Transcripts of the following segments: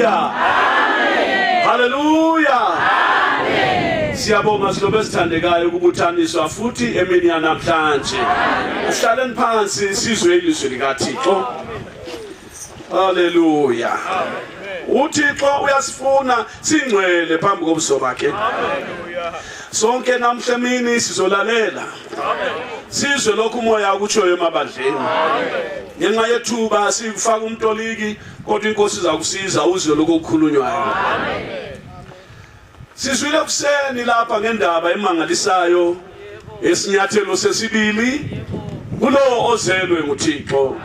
Hallelujah. Hallelujah. Siyabonga silobe esithandekayo ukubuthaniswa futhi emini yanamhlanje. Uhlaleni phansi sizwe ilizwi likaThixo. Hallelujah. uThixo uyasifuna singcwele phambi kobuso bakhe. Sonke namhla emini sizolalela. Sizwe lokhu umoya ukutshoyo emabandleni. Ngenxa yethuba sifaka umtoliki kodwa inkosi iza kusiza uzwe lokho okukhulunywayo. Sizwile kuseni lapha ngendaba emangalisayo esinyathelo sesibili kulo ozelwe nguThixo.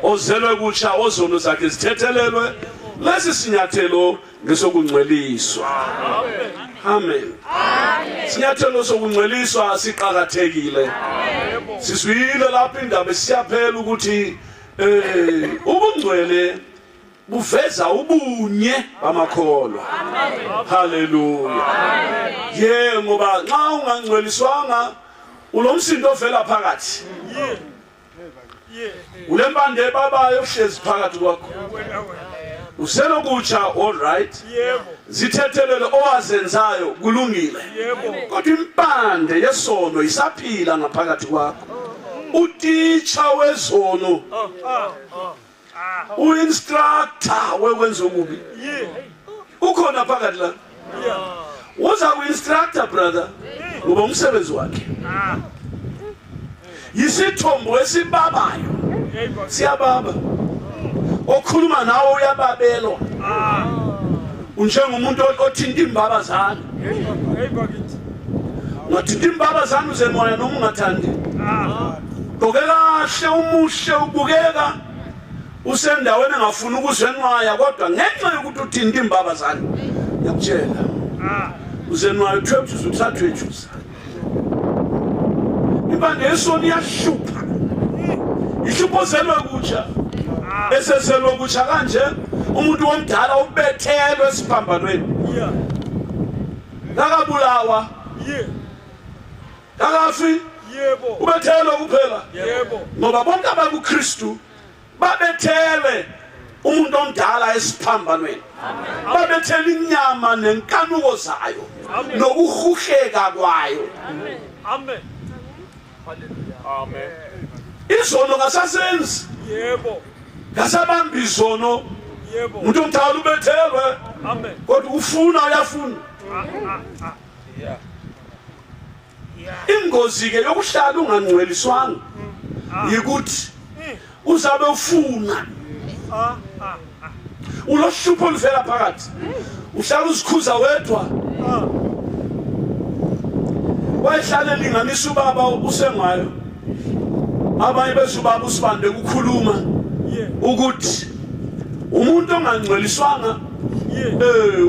Ozelwe kutsha ozono zakhe zithethelelwe lesi sinyathelo ngesokungcweliswa. Amen. Sinyathelo sokungcweliswa siqhakathekile. Sizwile lapha indaba siyaphela ukuthi ubungcwele buveza ubunye bamakholwa. Hallelujah. Ngoba nxa ungangcweliswanga ulomsindo ovela phakathi. Ulempande babayo hlezi phakathi kwakho. Usenokutsha all right. Zithethelele owazenzayo kulungile. Kodwa impande yesono isaphila ngaphakathi kwakho. Utitsha wezono uinstructor wekwenza okubi ukhona phakathi la. Uza ku-instructor brother ngoba umsebenzi wakhe yisithombo esibabayo. Siyababa okhuluma nawe uyababelwa unjengomuntu othinta imbabazana. Ungathinta imbabazana uzemoya noma ungathandi. Gqoke kahle umuhle ubukeka usendaweni engafuni ukuzwenwaya kodwa ngenxa yokuthi uthinta imbabazana yakutshela uzenwayo thwethu uthathwe ejusa. Impande yesono iyashupha. Ihlupho zelwe kutsha. Eseselwe kutsha kanje umuntu omdala ubethelwe esiphambanweni. Nakabulawa. Nakafi. Ubethelwe kuphela. Ngoba bonke abakuKristu babethele umuntu omdala esiphambanweni. Babethele inyama nenkanuko zayo nokuhuheka kwayo. Amen. Amen. Izono ngasasenzi. Ngasabamba izono. Umuntu omdala ubethelwe. Amen. Kodwa ufuna uyafuna. Ingozi ke yokuhlala ungangcweliswanga yikuthi uzabe ufuna ulohlupho oluvela phakathi. Uhlala uzikhuza wedwa. Wayehlala elinganisa ubaba usengayo. Abanye bezubaba usibande ukukhuluma ukuthi umuntu ongangcweliswanga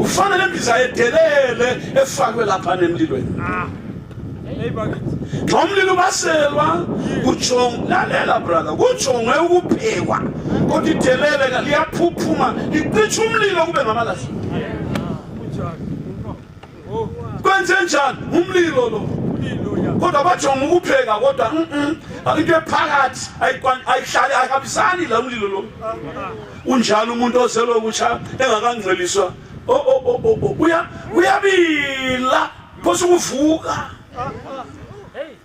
ufanele imbiza edelele efakwe lapha nemlilweni. Nomlilo baselwa lalela brother kujongwe ukuphekwa kodwa idelele liyaphuphuma liqicha umlilo kube ngamalahle. Kwenze njani umlilo lo? Kodwa bajonga ukupheka kodwa into ephakathi ayihlali ayihambisani la umlilo lo. Unjalo umuntu ozelwe kutsha engakangcweliswa uyabila phose ukuvuka.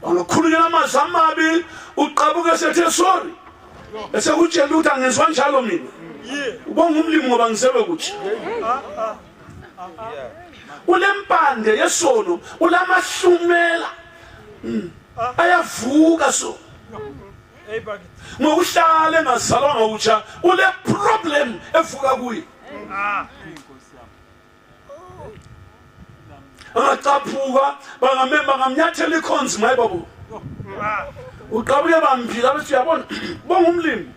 Angakhulunywa amazwi amabi uqabuke sethe sorry. Esekutshela ukuthi angenzwa njalo mina. Ubonga umlimi ngoba ngizelwe kutsha. Ulempande yesono ulamahlumela. Ayavuka so. Ngokuhlala engazalwanga kutsha ule problem evuka kuye. Angacaphuka bangamnyathela ikhonzi maye babo. Uqabuke bamphila bethi uyabona bonga umlimi.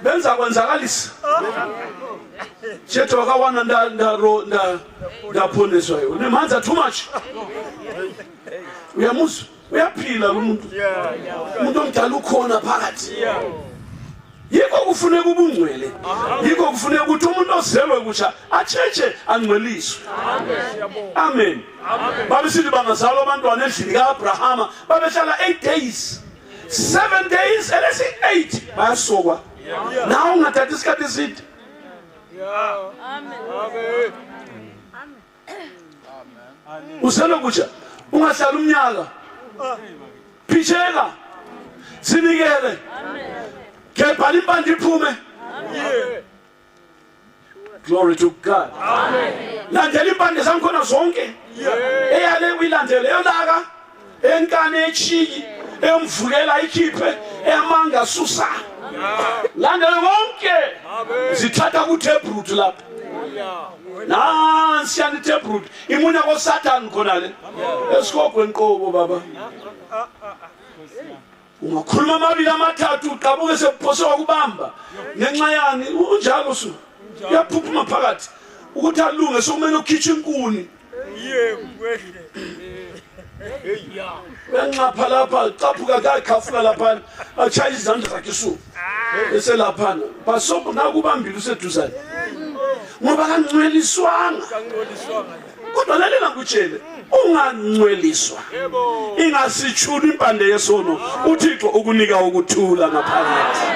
Benza kwenzakalisa. Chetho akawana ndaphoniswa yo. Nemanza too much. Uyamuzwa uyaphila umuntu. Umuntu omdala ukhona phakathi. Yiko kufuneka ubungcwele. Yiko kufuneka ukuthi umuntu ozelwe kutsha atsheche angcweliswe. Amen. Babesithi bangazalwa abantwana endlini kaAbrahama babehlala 8 days. 7 days elesi 8 bayasokwa. Nawe ungathatha isikhathi eside. Amen. Usenokuja ungahlala umnyaka phisheka sinikele kepha impande iphume. Glory to God. Amen. Landela impande zangikhona zonke eyale uyilandele eyolaka enkane echiki eyomvukela ikhiphe eyamanga susa landela konke zithatha kuThebruti lapha nansi yani Thebruti imunya koSathane khona le esikogweni qobo baba ungakhuluma amabili amathathu uqabuke sekuphosa ukubamba ngenxa yani unjalo su yaphuphuma phakathi ukuthi alunge sokumele ukhithe inkuni Benxapha lapha caphuka kakhafula lapha achaya izandla zakhe su eselapha basobo nakubambile useduzane ngoba kancweliswanga kodwa lalela ngikutshele ungangcweliswa ingasitshula impande yesono uThixo ukunika ukuthula ngaphakathi.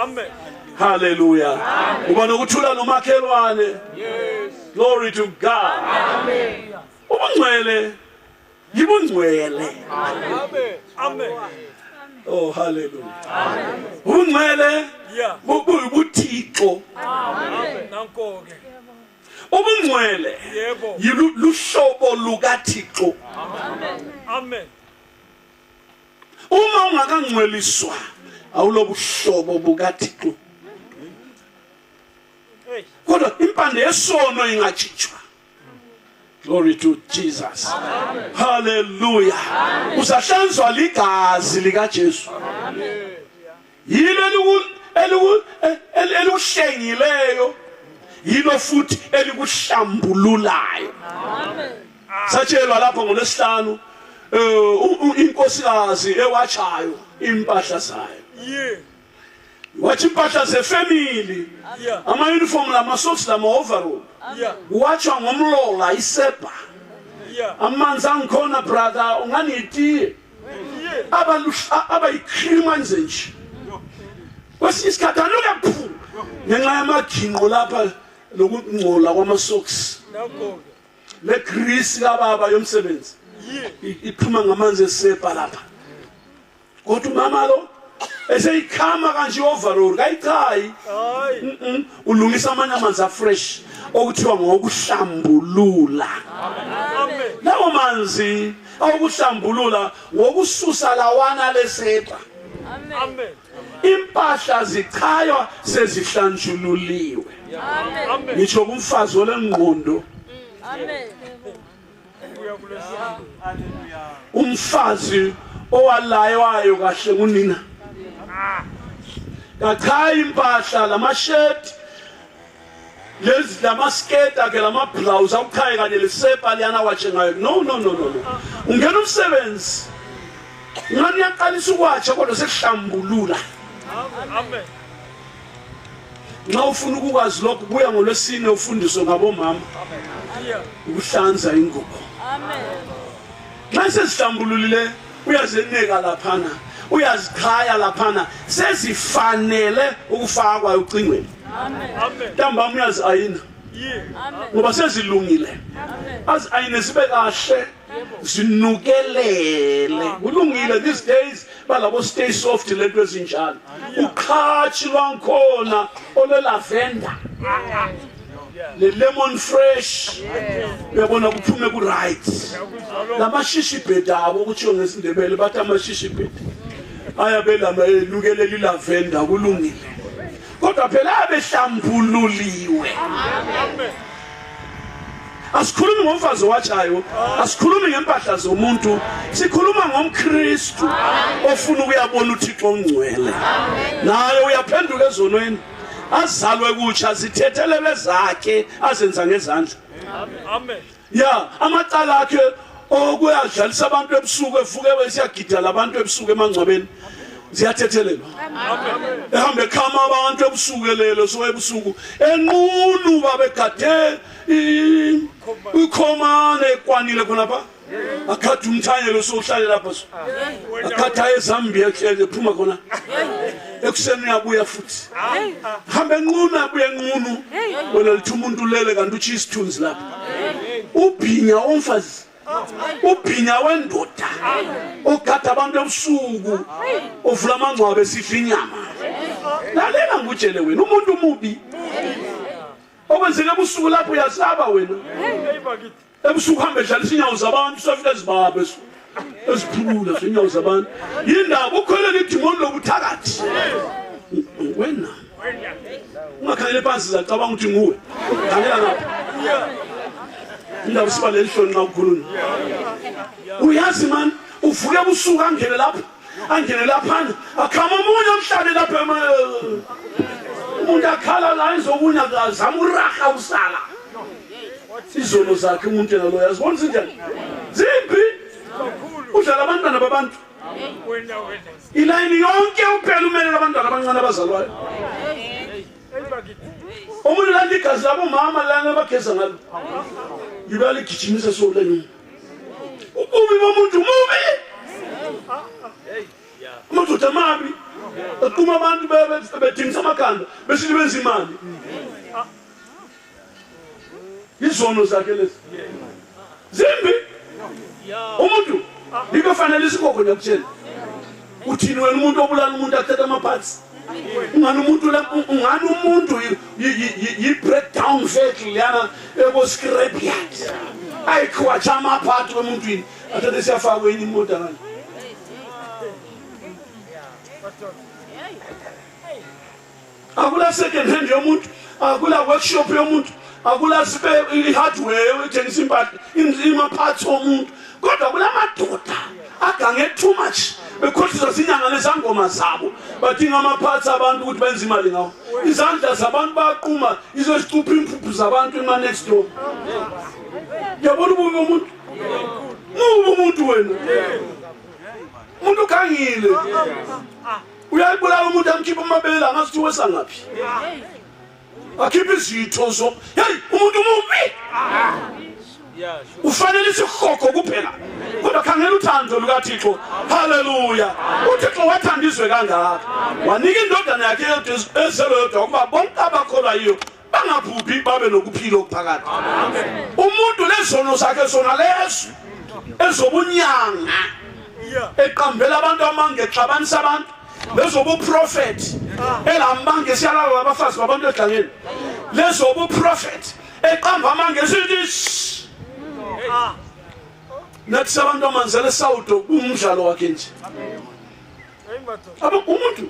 Amen. Hallelujah. Uba nokuthula nomakhelwane. Yes. Glory to God. Amen. Ubungcwele yibungcwele. Amen. Amen. Oh hallelujah. Amen. Ubungcwele bubuthixo. Amen. Nankonke. Ubungcwele Yebo. yiluhlobo lukaThixo. Amen. Amen. Uma ungakangcweliswa awulobuhlobo bukaThixo. Kodwa impande yesono ingachitshwa. Glory to Jesus. Amen. Hallelujah. Usahlanzwa ligazi lika Jesu. Amen. Yilo eluhlengileyo yilo futhi elikuhlambululayo. Amen. Satshelwa lapha ngolesihlanu inkosikazi ewachayo impahla zayo. Yeah. Wathi impahla zefamily ama uniform lama socks lama overall watshwa ngomlola isepa amanzi angikhona brother unganitiye abayikhima nje nje kwesisikhathi anuke phu ngenxa yamaginqo lapha lokungcola kwama socks le grease kababa yomsebenzi iphuma ngamanzi esepa lapha kodwa mama lo eseyikhama kanje overall kayichayi ulungisa amanye amanzi afresh okuthiwa ngokuhlambulula. Amen. Lawo manzi okuhlambulula ngokususa lawana lesepa. Amen. Impahla zichaywa sezihlanjululiwe. Amen. Ngisho kumfazi olengqondo. Amen. Umfazi owalaywayo kahle kunina. Kachaya impahla lamashirt lezi lamasketi ake lamablouse awukhaya kanye lesepa liyana watshe ngayo. No. Ungena umsebenzi ngani yaqalisa ukwatsha kodwa sekuhlambulula. Amen. Nxa ufuna ukwazi lokho buya ngolwesine ufundiswe ngabomama ukuhlanza ingubo. Amen. Nxa sesihlambululile uyazeneka laphana uyazikhaya laphana sezifanele ukufakwa ucingweni. Amen. Ntambama uyazi ayina ngoba sezilungile azayine sibe kahle zinukelele kulungile these days balabo stay soft lento ezinjalo uqhathi lwankhona ole lavender le lemon fresh uyabona kuphume ku right lamashishi bed abo ukuthiwa ngesindebele bathi amashishi bed ayabela mayenukelela ilavender kulungile kodwa phela abehlambululiwe. Amen. Asikhulumi ngomfazi owatshayo, asikhulumi ngempahla zomuntu, sikhuluma ngomKristu ofuna ukuyabona uThixo ongcwele. Naye uyaphenduka ezonweni, azalwe kutsha zithethelele zakhe azenza ngezandla. Amen. Ya, amacala akhe okuyadlalisa abantu ebusuku evuke besiyagida labantu ebusuku emangcwabeni. Ziyathethelelwa. Amen. Ehambe khama abantu ebusukelelo so ebusuku enqunu babegade ikhomane kwanile khona pha akade umthanyelo sohlale lapha so akade eZambia ephuma khona ekuseni uyabuya futhi hamba enqunu abuye enqunu wena lithi umuntu ulele kanti uthi isithunzi lapha ubhinya omfazi ubhinya wendoda ogada abantu ebusuku ovula amangcwaba esidla inyama lalela ngutshele wena umuntu umubi okwenzeke ebusuku lapho uyasaba wena ebusuku hambe dlalisa inyawo zabantu sofika ezibabe eziphulula inyawo zabantu yindaba ukholele idimoni lobuthakathi wena ungakhangela phansi zacabanga ukuthi nguwe khangela ngapha indaba siba lelihloni nxa ukhuluma uyazi man uvuke ebusuku angene laphana akhama omunye omhlale lapha umuntu akhala la izokunya azama uraha usala izono zakhe umuntu nalo yazibona sinjani zimbi udlala abantwana babantu ilayini yonke uphela umele abantwana abancane abazalwayo umuntu landi igazi labo mama lana bageza ngalo yibali gijimisa soleni ububi bomuntu mubi amadoda amabi aquma abantu bedingisa amakhanda besithi benza imali izono zakhe lezi zimbi umuntu ikufanele isikoko nyakutshela uthini wena umuntu obulala umuntu athatha amaphatsi ungani umuntu yi-breakdown vehicle yana ebo-scrapyard ayikhiwatsha amaphathi wemuntwini athathe siyafakwe yini imoto ngani akula second hand yomuntu akula workshop yomuntu akula i-hardware ethengisa imaphathi womuntu kodwa kula madoda agange too much bekhohlisa zinyanga lezangoma zabo badinga amaphathi abantu ukuthi benze imali ngawo izandla zabantu bayaquma izosicupha impuphu zabantu ema-next door yabona ububi bomuntu mubi umuntu wena umuntu ukhangile uyayibulala umuntu amkhipha amabele angasithi wesangaphi akhipha izitho zo heyi umuntu mubi ufanele isikhoko kuphela kodwa khangela uthando lukaThixo haleluya uThixo wathanda izwe kangaka wanika indodana yakhe ezelwe yodwa ukuba bonke abakholwa yiyo bangabhubhi babe nokuphila okuphakathi umuntu lezono zakhe zona lezo ezobunyanga eqambela abantu amange exabanisa abantu lezobuprofethi elambanga siyalala abafazi babantu edlangeni lezobuprofethi eqamba amange sithi nathi sabantu amanzele sawudo umdlalo wakhe nje umuntu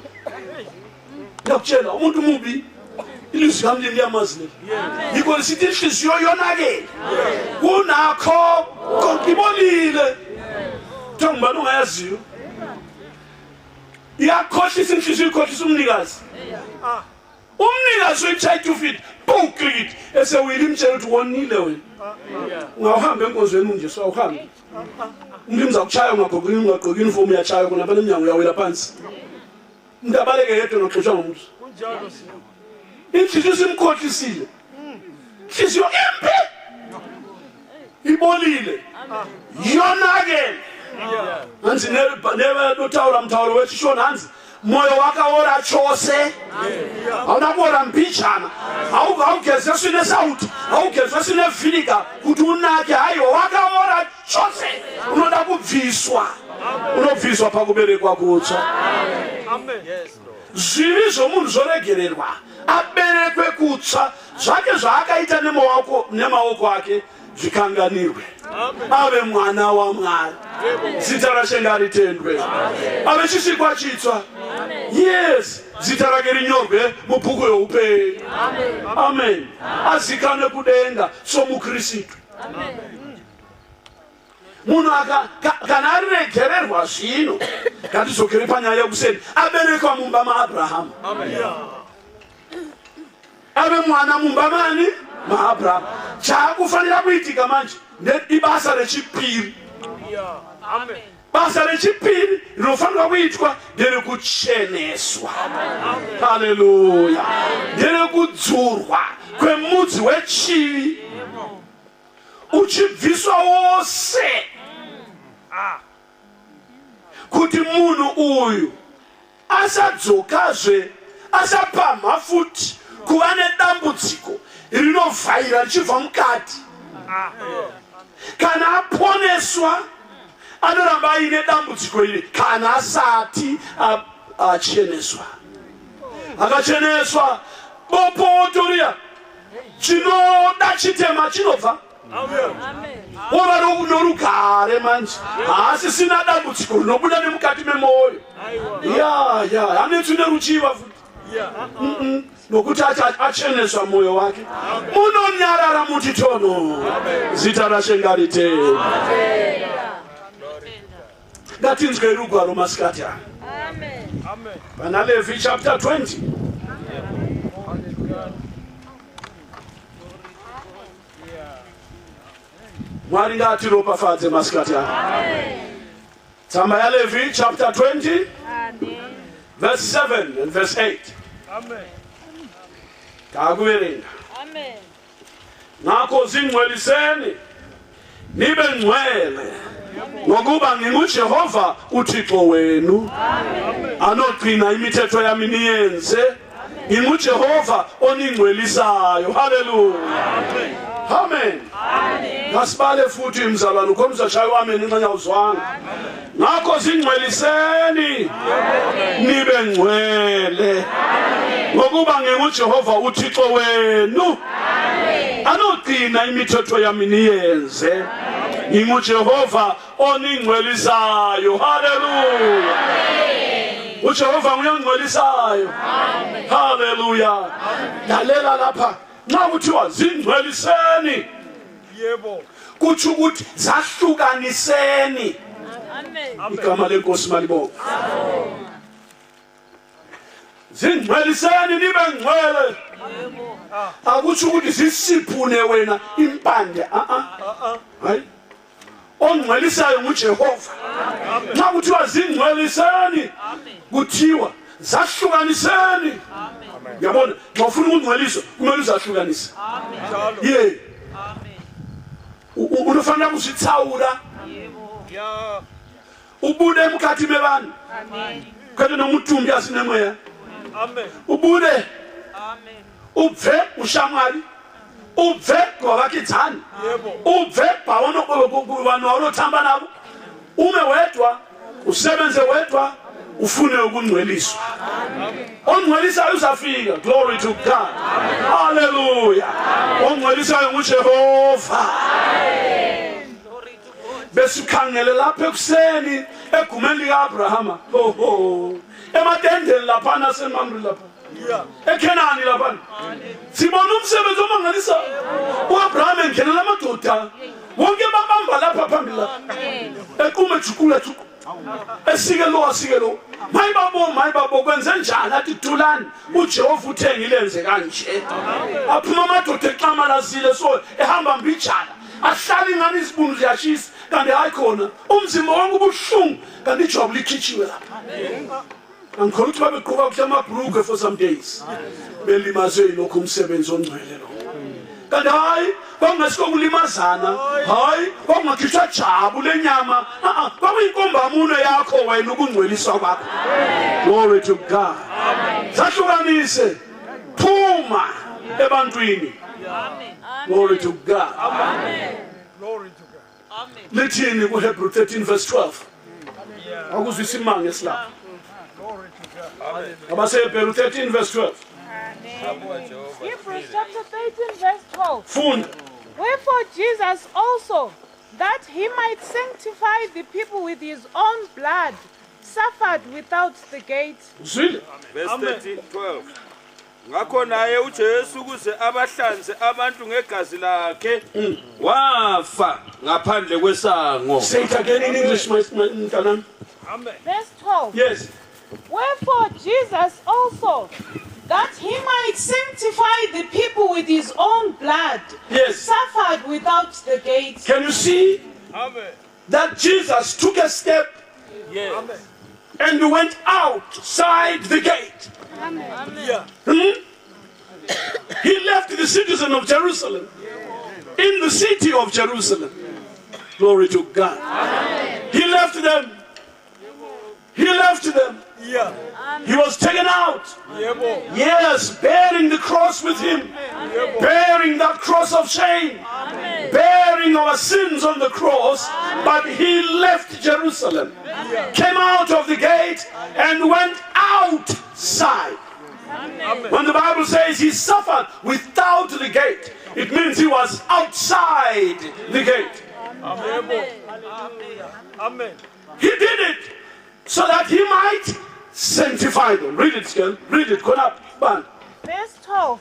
yakutshela umuntu mubi ilizwi lami liyamazi yikho sithi inhliziyo yonakele kunakho konke ibolile thongibani ungayaziyo iyakhohlisa inhliziyo ikhohlisa umnikazi umnikazi uyitshaya 2 feet buklikit esewile imtshela ukuthi wonile wena ungahamba enkonzweni nje so awuhambi umuntu mzakuchaya ungagqoki uniform uyachaya khona phela eminyango uyawela phansi umuntu abaleke yedwa noxoshwa ngomuntu kunjalo inhliziyo simkhohlisile inhliziyo embi ibolile yonakele hanzi nebutawula mthawulo wethi shona hanzi moyo wakawora chose awunabora mbijana awugeze sine sauti awugeze sine vinegar kuti unake hayi wakawora chose unoda kubviswa unobviswa pakuberekwa kutsva zvivi zvomunhu zvoregererwa aberekwe kutsva zvake zvaakaita nemaoko ake zvikanganirwe ave mwana waMwari zita raShe ngaritendwe ave chisikwa chitsva yes zita rake rinyorwe mubhuku youpenyu amen azikanwe kudenga somuKristu munhu kana ariregererwa zvino ngatizokere panyaya yekuseni aberekwa mumba maAbhurahama ave mwana mumba mani maAbhurahama chaakufanira kuitika manje ibasa rechipiri basa rechipiri rinofanirwa kuitwa nderekucheneswa haleluya nderekudzurwa kwemudzi wechivi uchibviswa wose kuti munhu uyu asadzokazve asapamha futi kuva nedambudziko rinovhaira richibva mukati. Kana aponeswa anoramba aine dambudziko iri kana asati acheneswa. Akacheneswa bopoto riya chinoda chitema chinobva. Ova norugare manje asi sina dambudziko rinobuda nemukati memwoyo. Hanetsu neruchiva futi nokuti acheneswa mwoyo wake munonyarara mutitono. Zita raShe ngaritende. Ngatinzwe rugwaro masikati ano. Pana Levi chapter 20. Mwari ngatiropafadze masikati ano. Tsamba yaLevi chapter 20 verse 7 and verse 8. Takuverenga. Ngakho zingcweliseni nibe ngcwele ngokuba nginguJehova uThixo wenu anogcina imithetho yami niyenze. NginguJehova oningcwelisayo. Hallelujah. Amen. Kasibale futhi mzalwane ukhomza shayo wami ngenxa uzwanga. Ngakho zingcweliseni nibe ngcwele ngokuba nginguJehova uThixo wenu anogcina imithetho yami niyenze. NginguJehova oningcwelisayo. Hallelujah. uJehova uyangcwelisayo. Hallelujah. Lalela lapha nxa kuthiwa zingcweliseni Yebo. kutsho ukuthi zahlukaniseni. Igama lenkosi malibonga. Zingcweliseni nibe ngcwele. Akutsho ukuthi zisiphune wena impande. Hayi. Ongcwelisayo nguJehova. Nxa kuthiwa zingcweliseni kuthiwa zahlukaniseni. Yabona, ngofuna ukungcweliswa kumele uzahlukanise. Ye. Unofanele kusithawula. Ubude emkhathi mebani. Kanti nomuthumbi asinemoya. Ubude. Ubve ushamali. Ubve kwabakithani. Ubve bawono kubanu awulothamba nabo. Ume wedwa, usebenze wedwa, ufune ukungcweliswa. Ongcwelisayo uzafika. Glory to God. Hallelujah. Ongcwelisayo nguJehova. Besikhangele lapha ekuseni egumeni likaAbrahama. Ematendeni lapha nasemamri lapha. eKhenani lapha. Sibona umsebenzi omangalisayo. uAbrahama engenela amadoda. Wonke babamba lapha phambili lapha. Equme jukula juku. Esike lo. Mayibabo kwenze njani athi thulani. uJehova uthe ngilenze kanje. Aphuma amadoda examalazile so ehamba mbijana. Ahlala ingani isibunu ziyashisa kanti hayi khona umzimba wonke ubuhlungu kanti ijob likhitshiwe lapha. Angikholwa ukuthi babeqhuba kuhle amabhruku for some days. Belimazwe lokho umsebenzi ongcwele lo. Kanti hayi kwakungasikho kulimazana. Hayi kwakungakhishwa jabu lenyama. Kwakuyinkombamuno yakho wena ukungcweliswa kwakho. Glory to God. Zahlukanise. Phuma ebantwini. Glory to God. Glory to God. Lithini kuHebrew 13 verse 12. Akuzwisa imanga esilapha. Glory to God. Abasehebrew 13 verse 12. Hebrews chapter 13 verse 12. Funda. Wherefore Jesus also, that he might sanctify the people with his own blood, suffered without the gate. Uzwile? Verse 13:12. Ngakho naye uJesu ukuze abahlanze abantu ngegazi lakhe wafa ngaphandle kwesango. Say it again in English, my mntanami. Amen. Verse 12. Yes. Wherefore Jesus also, that he might sanctify the people with his own blood, Yes. suffered without the gate. Can you see Amen. that Jesus took a step Yes. and went outside the gate? Yeah. He left the citizen of Jerusalem in the city of Jerusalem. Glory to God. He them. He left them. Yeah. He was taken out. Yebo. Yes, bearing the cross with him. Bearing that cross of shame. Bearing our sins on the cross. But he left Jerusalem. Came out of the gate and went outside. When the Bible says he suffered without the gate, it means he was outside the gate. Yebo. Amen. He did it so that he might sanctify them. Read it, Skel. Read it. Go up. Bang. Verse 12.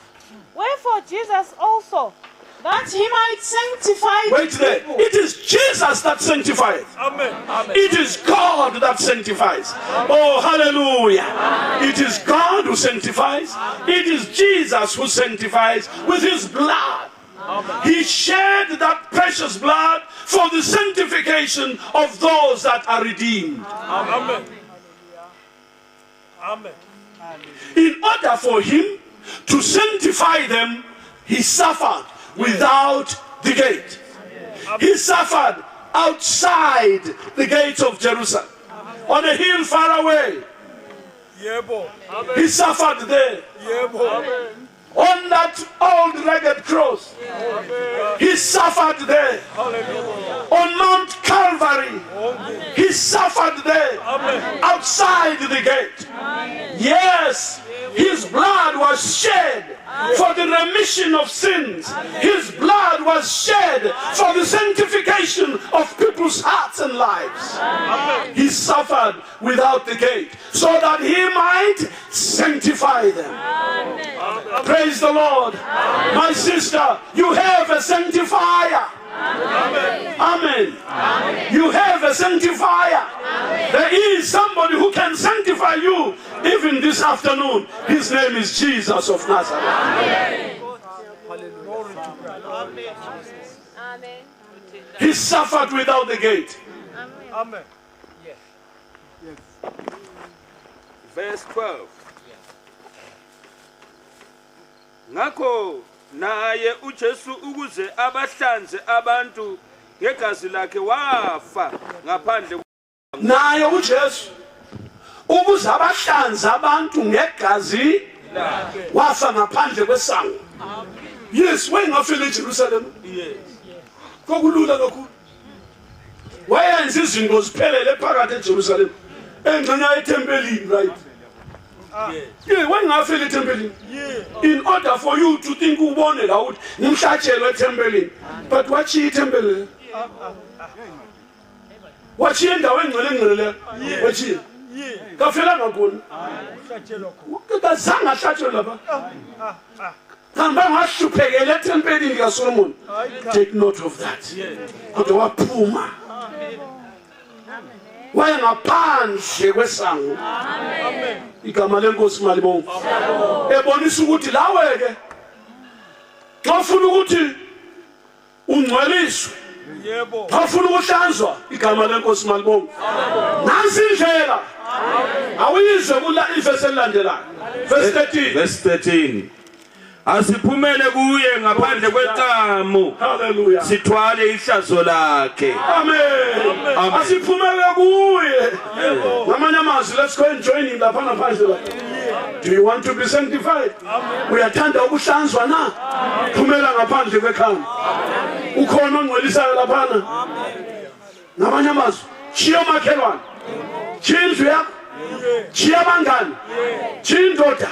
Wherefore Jesus also, that he might sanctify Wait the there. people. It is Jesus that sanctifies. Amen. It is God that sanctifies. Oh, hallelujah. It is God who sanctifies. It is Jesus who sanctifies with his blood. He shed that precious blood for the sanctification of those that are redeemed. Amen. Amen. In order for him to sanctify them, he suffered without the gate. He suffered outside the gates of Jerusalem, on a hill far away. Yebo. He suffered there. Yebo. On that old rugged cross, he suffered there. Hallelujah. On Mount Calvary, he suffered there, outside the gate. Yes, his blood was shed for the remission of sins. His blood was shed for the sanctification of people's hearts and lives. He suffered without the gate so that he might sanctify them. Praise the Lord. My sister, you have a sanctifier. Amen. You have a sanctifier. There is somebody who can sanctify you even this afternoon. His name is Jesus of Nazareth. He suffered without the gate. Amen. Verse 12. Ngakho naye uJesu ukuze abahlanze abantu ngegazi lakhe wafa ngaphandle Naye uJesu ukuze abahlanze abantu ngegazi wafa ngaphandle kwesango. Yes, wayengafela eJerusalem. Yes. Kokulula kakhulu. Wayenza izinto ziphelele phakathi eJerusalem. Engxenye ethempelini, right? Yeah, wayengafela ethempelini. In order for you to think ubone la ukuthi ngimhlatshelo ethempelini. But wachiya ithempeli. Wachiya indawo engcwele le. Wachiya. Kafela ngakona. Kazange ahlatshelwe lapha. Hamba ngahluphekele ethempelini kaSolomon. Take note of that. Kodwa waphuma. Wayengaphandle kwesango. Igama lenkosi malibonga. Ebonisa ukuthi lawe ke xa ufuna ukuthi ungcweliswe, Yebo. xa ufuna ukuhlanzwa, igama lenkosi malibonga. Nansi indlela. Awuyizwe kula ivesi elandelayo. Verse 13. Verse 13. Asiphumele kuye ngaphandle kweqhamu Hallelujah. sithwale ihlazo lakhe. Amen. Asiphumele kuye. Ngamanye amazwi, let's go and join him lapha ngaphandle la. Do you want to be sanctified? Uyathanda ukuhlanzwa na? Phumela ngaphandle kweqhamu. Ukhona ongcwelisayo lapha. Ngamanye amazwi, chiya makhelwane. Chiya indlu yakho. Chiya abangani. Chiya indoda.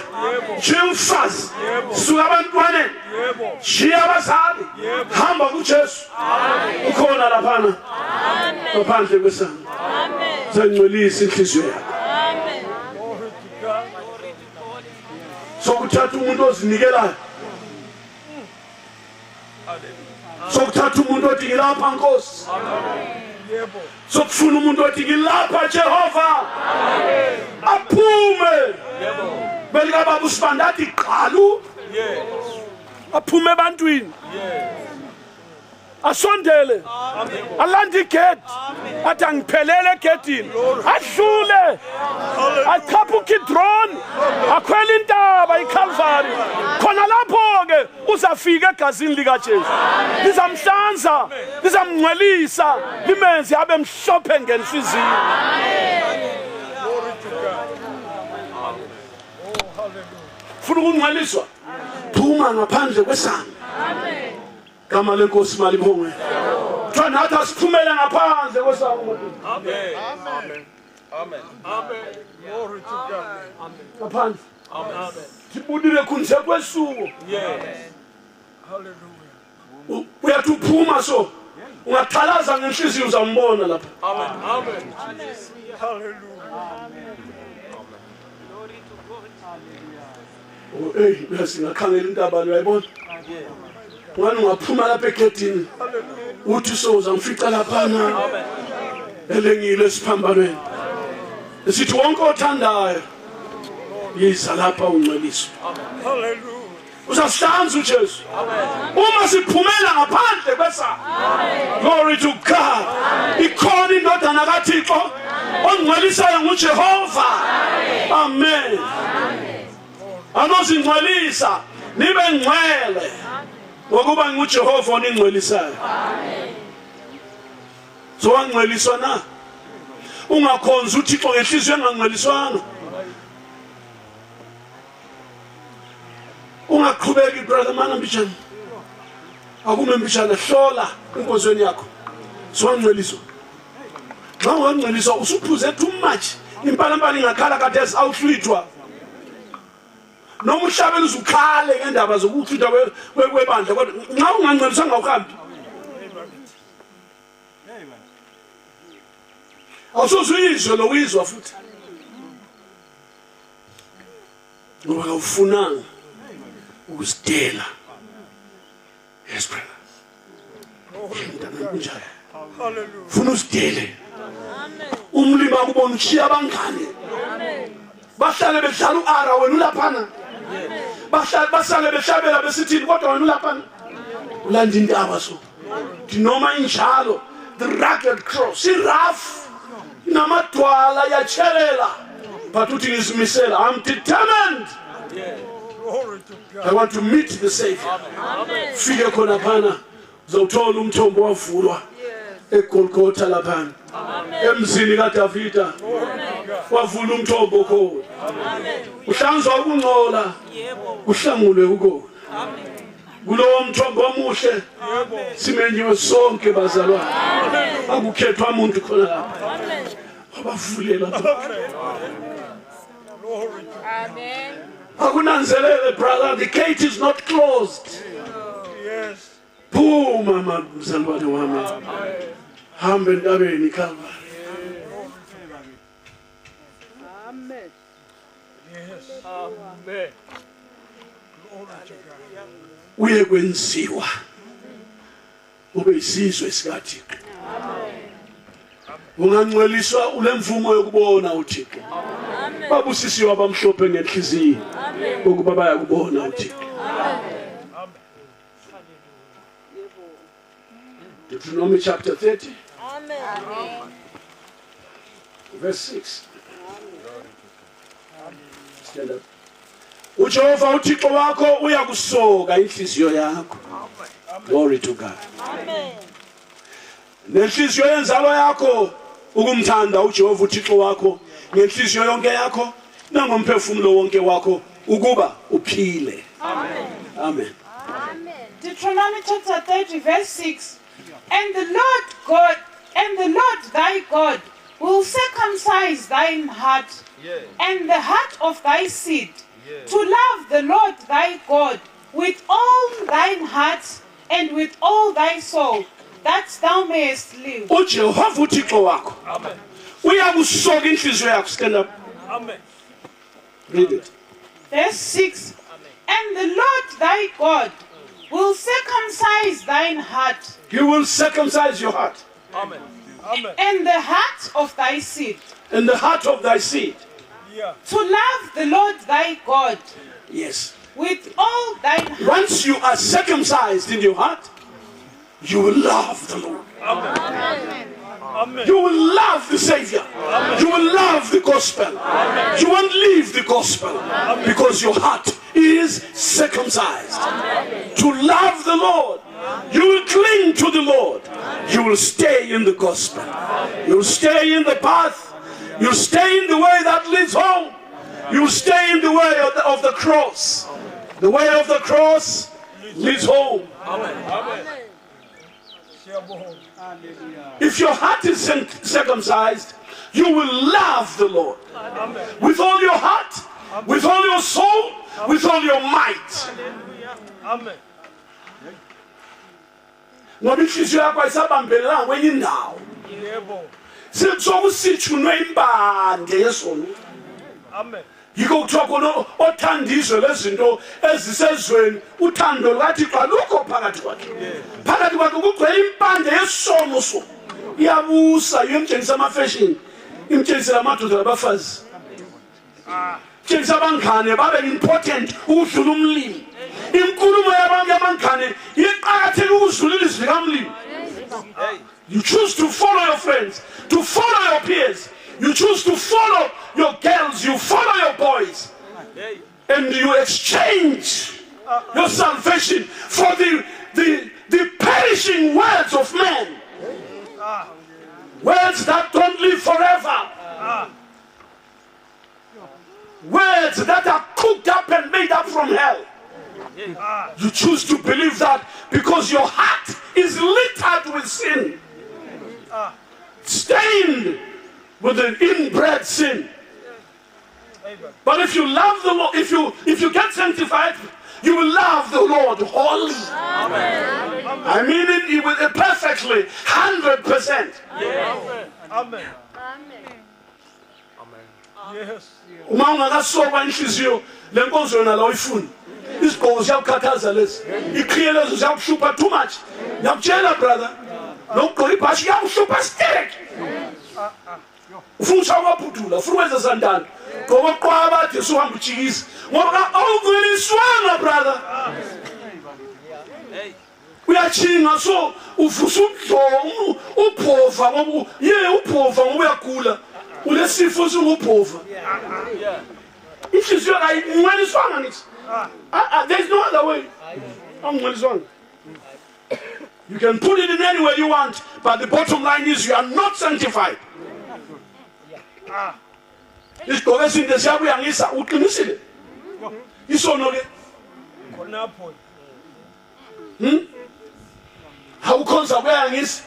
Chiya umfazi. Suka abantwaneni. Chiya abazali. Hamba kuJesu. Ukhona lapha. Ngaphandle kwesango. Sengcwelisa inhliziyo yakho. Sokuthatha umuntu ozinikelayo. Sokuthatha umuntu othi ngilapha Nkosi. Sokufuna umuntu othi ngilapha Jehova. Aphume. Belika baba usibandathi qalu. Aphume ebantwini. Asondele. Alanda igate. Athi angiphelele egedini. Adlule. Achapha uKidron. Akhwela intaba iCalvary. Khona lapho ke uzafika egazini likaJesu lizamhlanza lizamngcwelisa limenze abe mhlophe ngenhliziyo. Funa ukungcweliswa phuma ngaphandle kwesango. Gama lenkosi malibongwe. Kuthiwa nathi asiphumele ngaphandle kwesango. Amen. Amen. Amen. Amen. Glory to God. Ngaphandle. Amen. Sibudile kunje kwesuku. Yes. Hallelujah. Uyathi uphuma so ungathalaza ngenhliziyo uzambona lapha. Amen. Amen. Hallelujah. Oh hey, bese ngakhangela intaba lo yayibona. Wena ungaphuma lapha egedini. Uthi so uzamfica lapha na. Elengile esiphambanweni. Esithi wonke othandayo yiza lapha ungcweliswa. Hallelujah. Uzahlanza uJesu. Uma siphumela ngaphandle kwesango. Glory to God. Ikhona indodana kaThixo ongcwelisayo nguJehova. Amen. Anozingcwelisa nibe ngcwele ngokuba nguJehova oningcwelisayo. So wangcweliswa na? Ungakhonza uThixo ngenhliziyo engangcweliswanga. Ungaqhubeki brother mana mbijana. Akume mbijana hlola inkozweni yakho. So wangcweliswa. Xa wangcweliswa usuphuze too much. Impala ingakhala kade awuflithwa. Noma uhlabela uzukhale ngendaba zokuhlithwa kwebandla kodwa nxa ungangcweliswanga uhambi. Awusuzuyizwe lo wizwa futhi. Ngoba awufunanga ukusidela. Yes brother. Hallelujah. Funa usidele. Umlima kubona ushiya abangane. Bahlale bedlala uara wena ulaphana. Bahlale beshabela besithini kodwa wena ulaphana. Ulanda intaba so. Dinoma injalo the rugged cross rough. Namadwala yachelela. But uthi ngizimisela I'm determined. Glory to God. I want to meet the Savior. Fike khona phana uzothola umthombo wavulwa eGolgotha laphana. Emzini kaDavida wavula umthombo khona. Uhlanzwa ukungcola uhlangulwe ukona. Kulowo mthombo omuhle simenyiwe sonke bazalwane. Akukhethwa umuntu khona lapha. Wabavulela. Glory to Amen. Akunanzelele brother, the gate is not closed. Yes. Phuma mzalwane wami. Hambe entabeni Calvary. Amen. Yes. Amen. Glory to God. Uye kwenziwa. Ube isizwe sikaThixo. Ungangcweliswa ulemvumo yokubona uThixo. Babusisiwe abamhlophe ngenhliziyo ukuba bayakubona uThixo. Deuteronomy chapter 30 Amen. verse 6. Stand up. uJehova uThixo wakho uyakusoka inhliziyo yakho. Glory to God. Amen. Nenhliziyo yenzalo yakho ukumthanda uJehova uThixo wakho ngenhliziyo yonke yakho nangomphefumulo wonke wakho ukuba uphile. Amen. Amen. Deuteronomy chapter 30 verse 6. And the Lord thy God will circumcise thine heart and the heart of thy seed to love the Lord thy God with all thine heart and with all thy soul, that thou mayest live. uJehova uThixo wakho Amen. uyakusoka inhliziyo yakho. Stand up. Amen. Read it. Verse 6. And the Lord thy God will circumcise thine heart He will circumcise your heart Amen. Amen. and the heart of thy seed and the heart of thy seed. Yeah. to love the Lord thy God Yes. with all thine heart. Once you are circumcised in your heart, you will love the Lord. Amen. You will love the Savior. You will love the gospel. You won't leave the gospel because your heart is circumcised. to love the Lord, you will cling to the Lord, you will stay in the gospel, you will stay in the path, you will stay in the way that leads home, you will stay in the way of the cross. The way of the cross leads home. If your heart is circumcised, you will love the Lord with all your heart, with all your soul, with all your might. Amen. Ngoba inhliziyo yakho ayisabambelanga kwenye indawo. Yebo. Sekusokusithunwe impande yesono. Amen. Yiko kuthiwa khona othandizwe lezinto ezisezweni uthando lukaThixo alukho phakathi kwakhe. Phakathi kwakhe kugcwele impande yesono so. Iyabusa yemtshengisa amafashion. Imtshengisa amadoda labafazi. Tshengisa abangane babe important ukudlula umlimi. Inkulumo yabantu abangane iqakatheke ukudlula ilizwi likaMlimi. You choose to follow your friends, to follow your peers. You choose to follow your girls, you follow your boys. And you exchange your salvation for the perishing words of men. Words that don't live forever. Words that are cooked up and made up from hell. You choose to believe that because your heart is littered with sin, stained with an inbred sin. But if you love the Lord, if you get sanctified, you will love the Lord wholly. Amen. I mean it perfectly, 100%. Yes. Amen. Yes. Uma ungakasoba inhliziyo lenkonzo yona la uyifuna. Isigqoko siyakukhathaza lesi. Iqhiye lezo ziyakuhlupha too much. Ngiyakutshela brother. Lokugqoka ibhashi kuyakuhlupha stick. Ufuna ushawabhudula, ufuna wenza sandana. Ngoba qwaba bathi usuhamba ujikisa. Ngoba awuveliswanga brother. Uyachinga so uvusa umdlo uphova ngoba uphova ngoba uyagula. Ulesifo singubhova. Inhliziyo ayinqweliswanga nithi. There's no other way. Angqweliswanga. You can put it in any way you want, but the bottom line is you are not sanctified. Isigqoko esinto siyakuyangisa uqinisile. Isono ke. Khonapho. Awukhonza kuyangisa.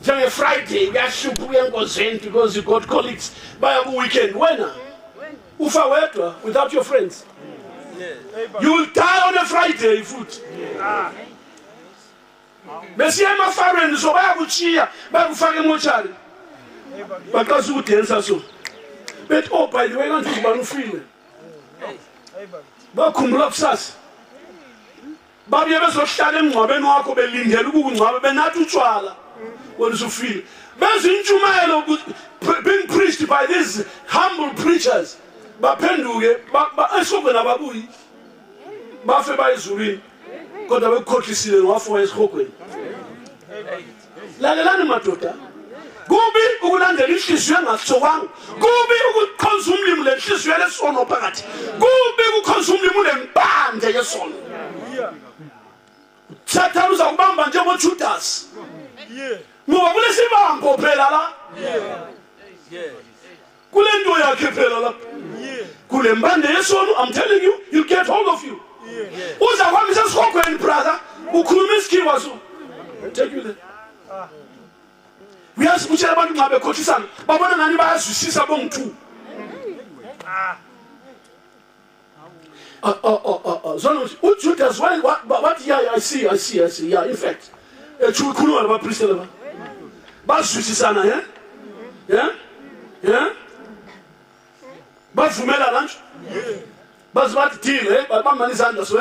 Njenge Friday uyashupha uyenkozeni because you got colleagues baya ku weekend wena ufa wedwa without your friends. You will die on a Friday foot. Besiya emafareni so bayakuchiya bayakufaka emochari. Baqasa ukudansa so. But oh by the way kanti uzibani ufile. Bakhumbula kusasa. Babuye bezohlala emngcwabeni wakho belindele ukungcwaba benathi utshwala. When you feel being preached by these humble preachers, bapenduke esokwe nababuyi bafe bayizulwini kodwa bekukhohlisile ngwafa esikhokweni. Lalelani madoda, kubi ukulandela inhliziyo engathokanga, kubi ukukhonza umlimi lenhliziyo lesono phakathi, kubi ukukhonza umlimi lempande yesono. Sathana uzakubamba njengoJudas. Ngoba kulesibambo phela la. Kule nto yakhe phela la. Kule mbande yesono, I'm telling you, you'll get hold of you. Uzakwamisa esikhokweni brother, ukhuluma isikhiwa so. Take you there. Uyazi kutshela abantu nxa bekhothisana, babona ngani bayazwisisa bongu-2. Judas, what? Yeah, I see. Yeah, in fact, chukhuluma labapriest laba. Bazwisisana, yeah? Bavumelana nje? Bazibathi deal, babambana izandla so,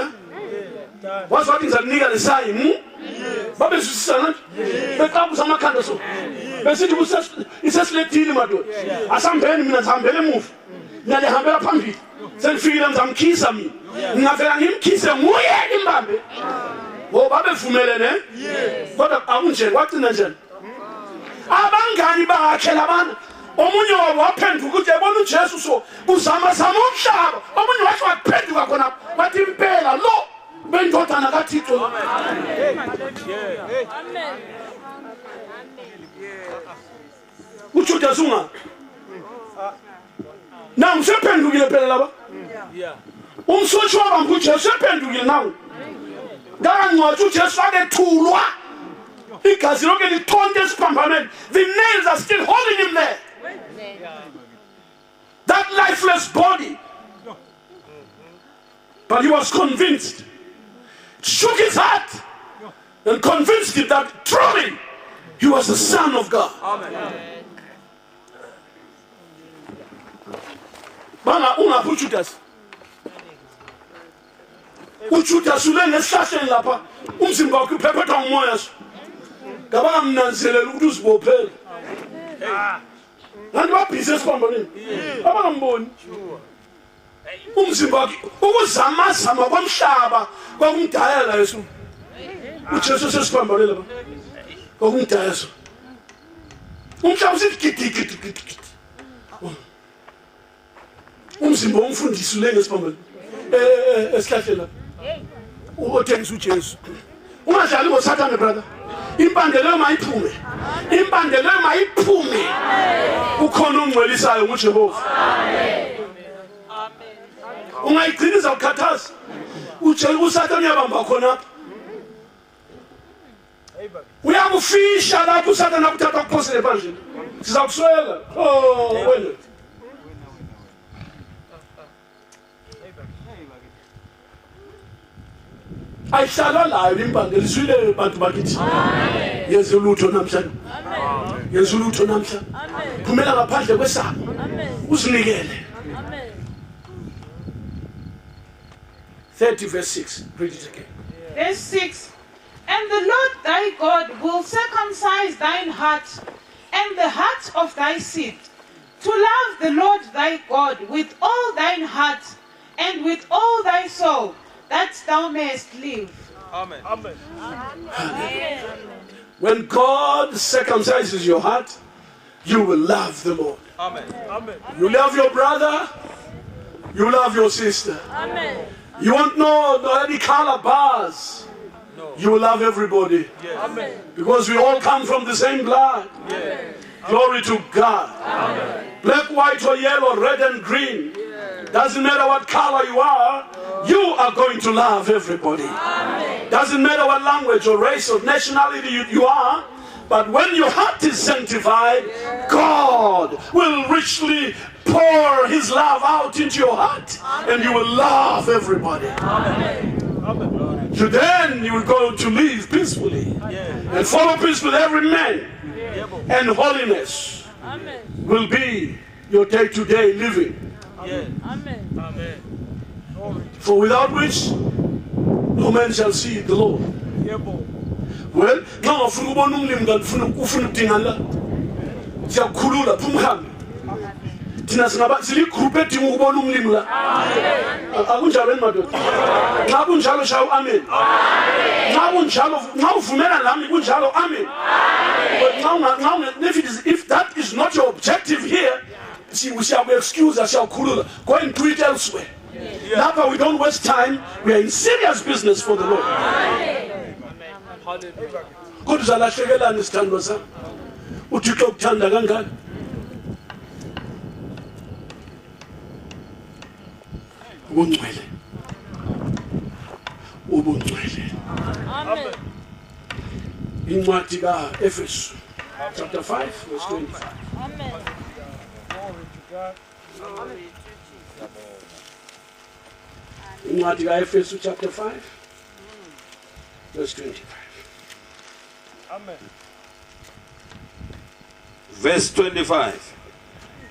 Bazibathi ngizakunika lesign, babezwisisana nje? Beqabuza amakhanda so. Besithi isesilethile madoda. Asambeni mina sihambele emuva. Ngiyalihambela phambili. Sengifikile ngizamkhisa mina. Ngingavela ngimkhise nguye imbambe. Ngoba bevumelene, kodwa akunje kwagcina njani? Abangani bakhe labana omunye wabo waphenduka ukuthi yabona uJesu so uzama umhlaba, omunye wathi waphenduka khona wathi impela lo bendodana kaThixo. uJudas unga nawu sephendukile phela laba umsuthu wabamba uJesu sephendukile nawu ngangcwathi uJesu akethulwa igazi lonke lithonke esiphambanweni. The nails are still holding him there. That lifeless body. But he was convinced, shook his heart and convinced him that truly he was the Son of God. Amen. Banga ungaphi uJudas? uJudas ulenge esihlahleni lapha umzimba wakhe uphephethwa ngumoya. Ngaba nginanzelela ukuthi uzibophele. Kanti babhizi esiphambanweni. Abangamboni. Umzimba wakhe ukuzamazama komhlaba kwakumdayela Yesu. uJesu sesiphambanweni lapha. Kwakumdayela Yesu. Umhlaba usithi gidi. Umzimba womfundisi ulenge esiphambanweni. Esihlahleni lapha. Uthengisa uJesu. Ungadlali ngoSathane brother. Impande leyo mayiphume. Impande leyo mayiphume. Ukhona ongcwelisayo nguJehova. Amen. Ungayigciniza ukukhathaza. uSathane uyabamba khona. Uyakufisha lapho uSathane akuthatha ukuphosele ebandleni. Sizakuswela. Oh wena. Ayihlala layo impande liswile bantu bakithi. Amen. Yenza ulutho namhlanje. Amen. Yenza ulutho namhlanje. Amen. Phumela ngaphandle kwesabo. Amen. Usinikele. Amen. 30 verse 6. Read it again. Verse 6. And the Lord thy God will circumcise thine heart and the heart of thy seed, to love the Lord thy God with all thine heart and with all thy soul, that thou mayest live. Amen. Amen. Amen. When God circumcises your heart, you will love the Lord. Amen. Amen. You love your brother, you love your sister. Amen. You won't know any color bars. No. You will love everybody. Yes. Amen. Because we all come from the same blood. Yes. Glory to God. Amen. Black, white, or yellow, red and green. Doesn't matter what color you are going to love everybody. Amen. Doesn't matter what language or race or nationality you are, but when your heart is sanctified, God will richly pour his love out into your heart. Amen. And you will love everybody. Amen. Amen. So then you will go to live peacefully and follow peace with every man. And holiness will be your day-to-day living. Amen. Amen. For without which no man shall see the Lord. Well, now ufuna ukubona umlimi kanti ufuna ukudinga la. Siyakhulula phumhambe. Thina sili group edinga ukubona umlimi la. Akunjalo emadoda. Xa kunjalo shawu amen. Xa kunjalo xa uvumela nami kunjalo amen. But if that is not your objective here, we shall excuse us, shall kulula. Go and do it elsewhere. Now we don't waste time. We are in serious business for the Lord. Kodwa uzalahlekelana isithando sami. uThixo ukuthanda kangaka. Ubungcwele. Ubungcwele. Amen. Incwadi kaEfesu chapter 5 verse 25. Amen. Incwadi kaEfesu chapter 5 verse 25. Amen. Verse 25.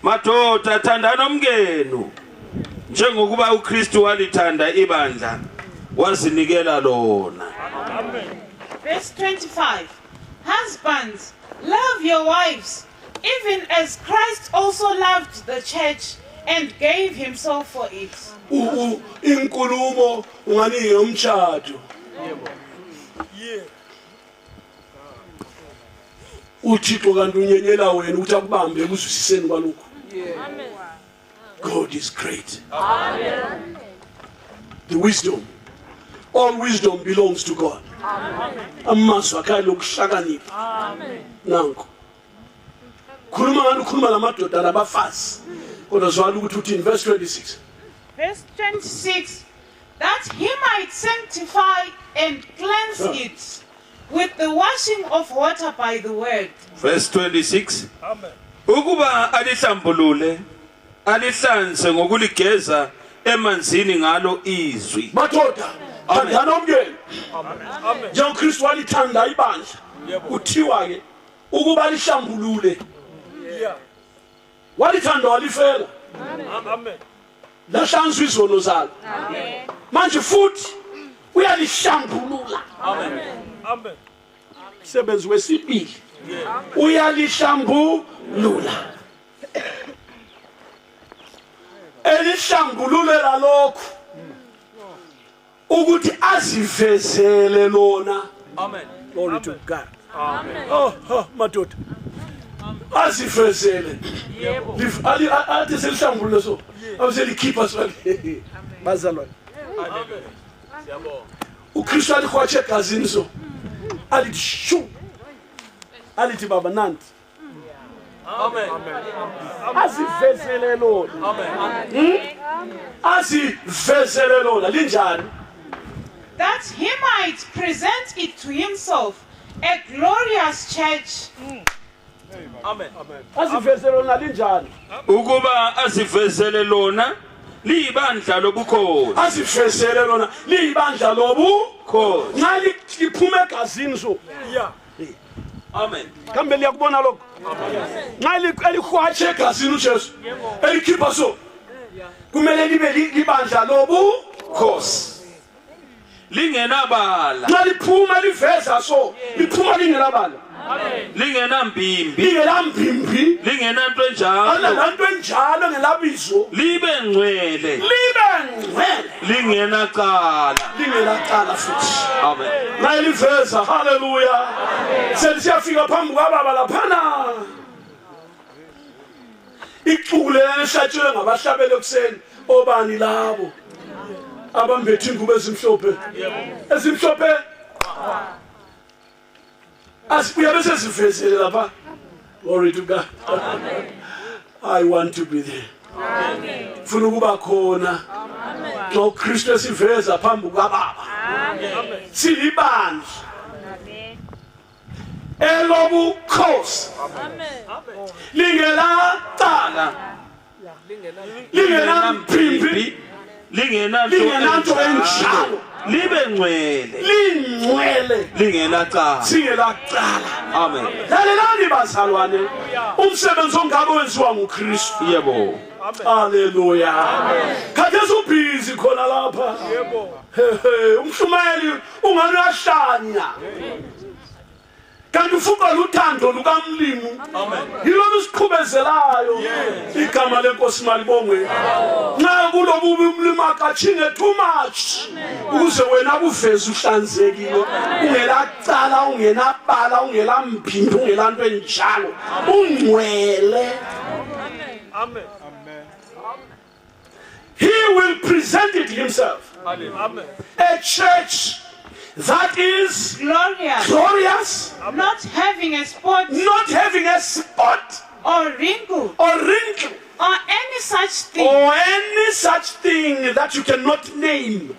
Madoda thandana umngenu njengokuba uKristu walithanda ibandla wazinikela lona. Amen. Verse 25. Husbands, love your wives, even as Christ also loved the church and gave himself for it. Inkulumo ungani yomtshado. uThixo kanti unyenyela wena ukuthi akubambe ekuzwisiseni kwalokho. Amen. God is great. Amen. The wisdom All wisdom belongs to God. Amazwi akhe lokuhlakanipha. Nanko. Khuluma ngani ukhuluma lamadoda labafazi. Kodwa zwala ukuthi uthini verse 26. Verse 26, that he might sanctify and cleanse it with the washing of water by the word. Verse 26. Ukuba alihlambulule, alihlanze ngokuligeza emanzini ngalo izwi. Madoda, thandana umyeni. Njengoba uKristu walithanda ibandla, kuthiwa ke ukuba lihlambulule. Walithanda walifela. Amen. Lahlanzwa izono zalo. Manje futhi uyalihlambulula. Amen. Amen. Sebenzi wesibili. Uyalihlambulula. Elihlambululela lokho ukuthi azivezele lona. Amen. Glory to God. Amen. Oh, madoda. Azivezele. Yebo. Athi selihlambulule so. Awuselikhipha so. Bazalwane. Amen. Siyabonga. uKristu alikhwatshe egazini so. Alithi shu. Alithi baba nanti. Amen. Azivezele lona. Amen. Azivezele lona linjani? That he might present it to himself a glorious church. Amen. Azivezele lona linjani? Ukuba azivezele lona liyibandla lobukhosi. Azivezele lona liyibandla lobukhosi. Nxa liphuma egazini so. Yeah. Amen. Kambe liyakubona lokho? Nxa likhwatshe egazini uJesu. Elikhipha so. Kumele libe libandla lobukhosi. Lingenabala. Nxa liphuma liveza so, liphuma lingelabala. Lingenambimbi. Lingelambimbi. Lingenanto enjalo. Alanto enjalo ngelabizo. Libe ngcwele. Lingenacala. Lingelacala futhi. Amen. Nxa liveza, hallelujah. Selisiyafika phambi kwababa laphana. Ixuku lelihlatshelwe ngabahlabele ekuseni obani labo abambethe ingubo ezimhlophe. Ezimhlophe. Asibuya bese sivezele lapha. Glory to God. Amen. I want to be there. Amen. Funa ukuba khona. Amen. Xa uKristu esiveza phambi kwababa. Amen. Silibandla. Amen. Elobukhosi. Amen. Lingelacala. Lingenampimbi. Lingenanto enjalo. Libe ngcwele. Lingcwele. Lingenacala. Singelacala. Amen. Lalelani bazalwane. Umsebenzi ongaka wenziwa nguKristu. Yebo. Hallelujah. Khathesi ubhizi khona lapha. Yebo. Umhlumayeli ungani uyahlanya. Kanti ufuqa luthando lukaMlimu. Amen. Yilona isiqhubezelayo. Igama lenkosi malibongwe. Nxa kulobubi uMlimu akachinge too much. Ukuze wena kuveze uhlanzekile. Ungelacala, ungenabala, ungelamphindi, ungelanto enjalo. Ungcwele. Amen. He will present it himself. Amen. A church that is glorious, not having a spot not having a spot or wrinkle or wrinkle or any such thing, or any such thing that you cannot name.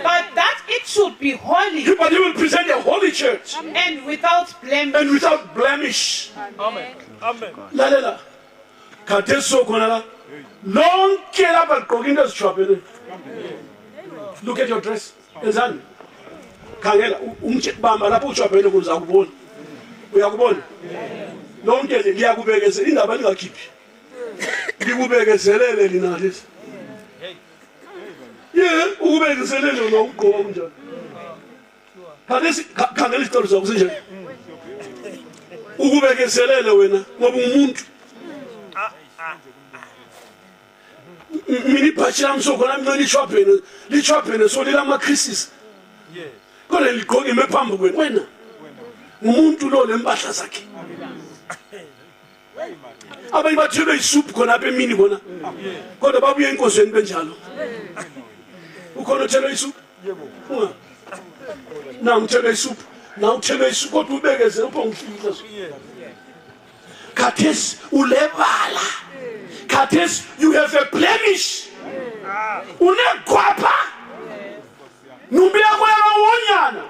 but that it should be holy But he will present a holy church and without blemish. and without blemish. Amen. Amen. Lalela. Khathesi khona la. Lonke lapha ligqoka into ezijwabhele. Look at your dress. Enzani? Khangela bamba lapho ujwabhele kuza kubona. Uyakubona? Lonke liyakubekezela indaba lingakhiphi. Likubekezelele lina lesi. Ukubekezelele lo ugqoka kunjani? Khathesi khangela isicelo sakho sinjani? Ukubekezelele wena ngoba umuntu. Mina ibhathi lami sokhona mina lichwabhene so lilama crisis. Kodwa ligqoke ime phambi kwenu wena. Umuntu lo lempahla zakhe. Abanye bathwele isoup khona apha emini khona. Kodwa babuye enkosweni benjalo. Ukhona uthelo isoup? Na ngithele isuphu. Na uthele isuphu kodwa ubekeze upho ngifika. Khathesi ulebala. Khathesi you have a blemish. Unegwapha. Numbia kwa wonyana.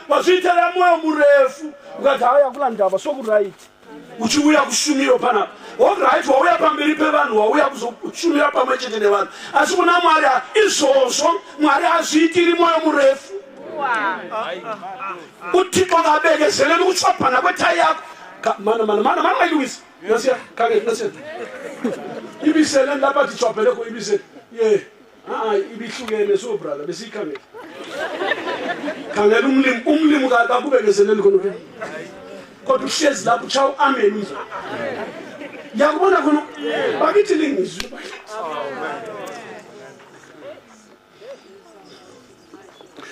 Wasitela moyo murefu. Ukathi haya kula ndaba soku-right. Uthi uya kushumira phana. Right wawuya phambili phevanhu wawuya kushumira pamwe nevanhu. Asi kuna Mwari izvozvo Mwari azviitiri moyo murefu. uThixo kabekezelele ukuchopana kwethayi yakho mana ngayilungisa yasiya kake nasiya ibisele lapha dichopele ko ibisele ibihlukene so brother besikhangela khangela umlimi kakubekezelele khona ke kodwa uhlezi lapho chawu amen yakubona khona bakithi lingizwe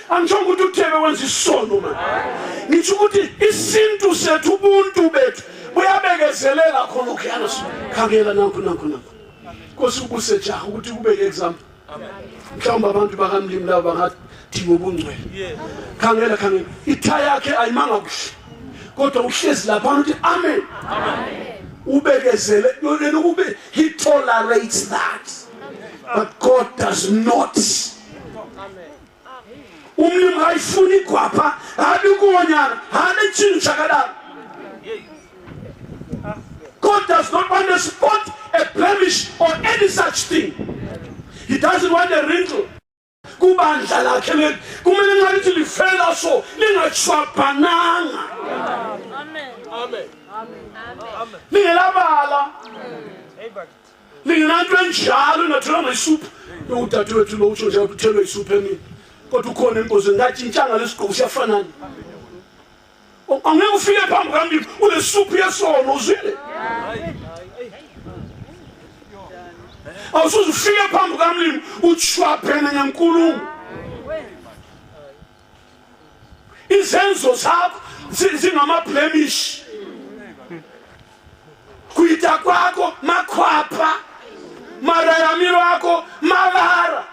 Anjongo ukuthi uthebe wenza isono man. Ngisho ukuthi isintu sethu ubuntu bethu buyabekezelela khona ukuyana khangela nakho. Nkosi ukusejaha ukuthi kubeke example. Mhlawumbe abantu bakamlimi laba bangathi ngobungcwele. Khangela ithaya yakhe ayimanga kuhle. Kodwa uhlezi lapha uthi amen. Ubekezele ukube he tolerates that. But God does not. Umlimi ayifuni igwapha abikuonyana hane chintu chakadaro. God does not want to spot a blemish or any such thing. He doesn't want a wrinkle. Kubandla lakhe le kumele ngathi lifela so lingachwapananga. Amen. Amen. Lingabala. Linganto enjalo nathola ngesoup. Udadewethu lo utsho nje ukuthelwe isoup emini. Kodwa ukhona inkosi ngathi intshanga lesigqoko siyafanana. Angeke ufike phambi kwami ule soup yesono uzwile. Awusuze ufike phambi kwami uchwaphene ngenkulumo. Izenzo zakho zingama blemish. Kuita kwako makhwapha. Marayamiro akho malara.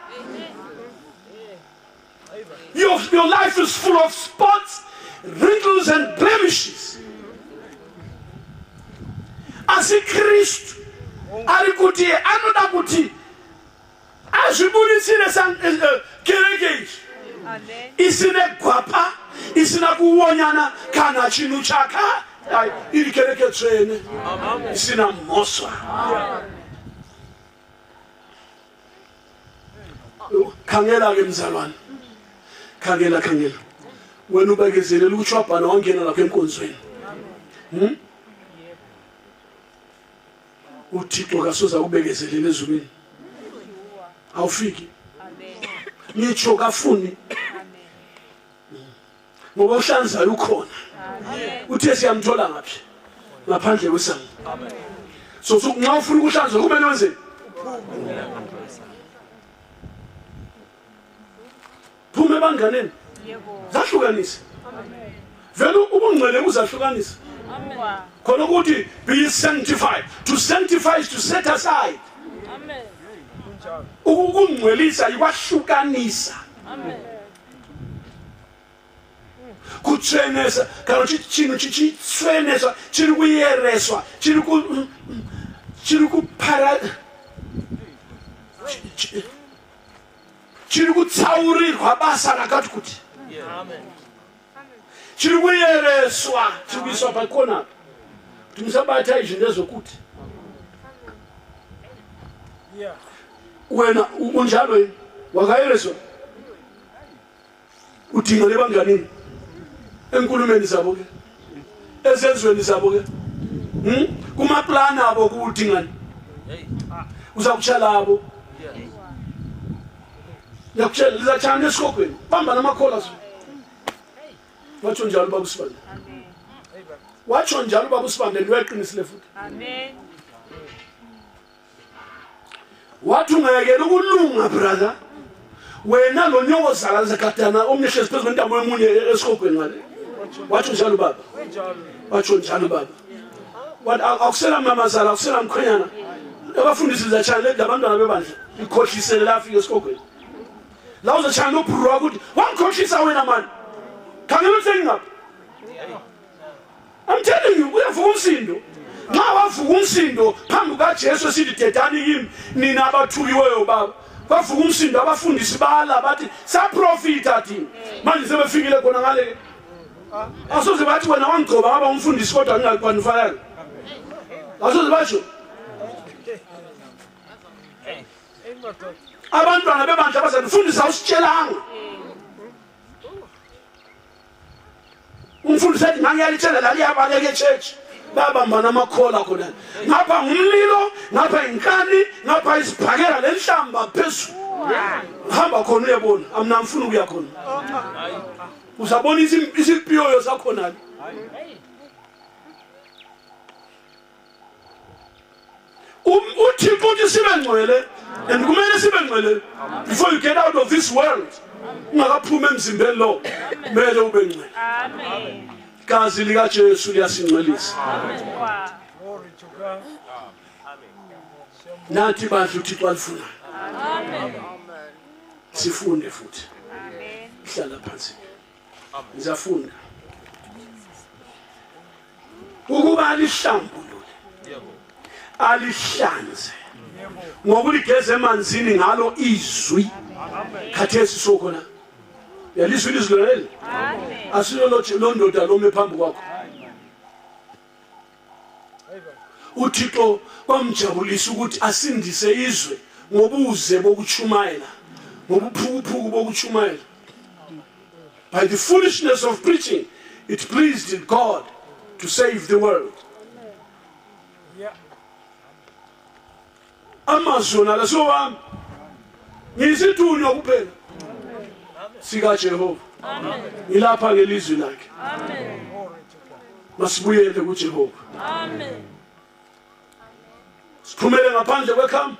Your life is full of spots, wrinkles and blemishes. As a Christ, alikuti anoda kuti azviburisire kereke isine gwapa isina kuonyana kana chinhu chaka iri kereke tsvene isina mhosva. Khangela ke mzalwane. Khangela wena ubekezelela ukuchwabhana wangena lapha enkonzweni. uThixo kasoza ubekezelela ezulwini awufiki ngitsho kafuni ngoba uhlanzayo ukhona uthe siyamthola ngaphi ngaphandle kwesango. So nxa ufuna ukuhlanza kumele wenzeni phume banganeni zahlukanisa vele ubungcwele uzahlukanisa khona ukuthi be sanctified. To sanctify is to set aside. Ukungcwelisa ikwahlukanisa. Kutsenesa kana chino chitswenesa chiri kuyereswa chiri ku para chiri kutsaurirwa basa rakati kuti chiri kuyereswa chiri kuiswa pakona kuti musabata izvi ndezvokuti wena unjalo wakayereswa udinga lebanganini enkulumeni zabo ke ezenzweni zabo ke kumaplan abo kudingani uzakutshala abo yakutshala lizathanda esikokweni bamba namakhola so watsho njalo baba usibande watsho njalo baba usibande liweqinisile futhi amen wathi ungayekela ukulunga brother wena lo nyoko zala zakatana omnyehlezi phezulu kwentamo emunye esikokweni ngale watsho njalo baba watsho njalo baba wathi akusela mama zala akusela mkhwenyana abafundisi zachayela labantwana bebandla ikhohlisele la afike esikogweni la uzachayela nobhurwa ukuthi wangikhohlisa wena mani khangela usengaphi I'm telling you uyavuka umsindo nxa wavuka umsindo phambi kaJesu esithi dedani yimi nina abathukiweyo baba bavuka umsindo abafundisi bala bathi saprofita thina manje sebefikile khona ngale asoze bathi wena wangigcoba ngaba umfundisi kodwa ngingakwanifayanga asoze basho abantwana bebandla bazanifundisa usitshelanga umfundisi ethi ngangiyalitshela la liyabaleka echurch babambana amakhola khona ngapha ngumlilo ngapha inkani ngapha isibhakela lenhlamba phezulu hamba khona uyabona amna ngifuna ukuya khona uzabona isipiyoyo sakhona uThixo uthi sibe ngcwele and kumele sibe ngcwele before you get out of this world ungakaphuma emzimbeni lo kumele ube ngcwele amen gazi lika Jesu liyasingcwelisa amen glory to God amen nathi bandla uThixo alifuna amen sifunde futhi amen hlala phansi ngizafunda ukuba alihlambulule alihlanze ngokuligeza emanzini ngalo izwi khathesi sokhona yalizwi lizilolele amen asilo lo ndoda lome phambi kwakho uThixo kwamjabulisa ukuthi asindise izwe ngobuze bokuchumayela ngobuphukuphuku bokuchumayela by the foolishness of preaching it pleased God to save the world amazona la sowami ngisithunywa kuphela sika Jehova amen ilapha ngelizwi lakhe amen masibuyele kuJehova amen siphumele ngaphandle kwekhamba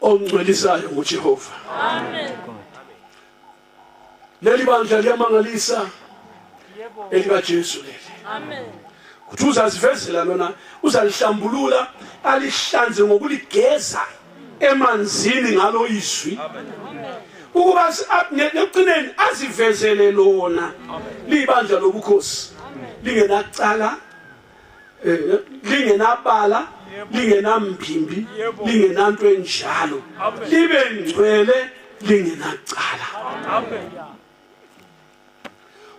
ongcwelisayo nguJehova amen leli bandla liyamangalisa elika Jesu leli amen kuthi uzazivezela lona uzalihlambulula alihlanze ngokuligeza emanzini ngalo izwi ukuba neqineni azivezele lona libandla lobukhosi lingenacala lingenabala lingenamphimbi lingenanto enjalo libe ngcwele lingenacala amen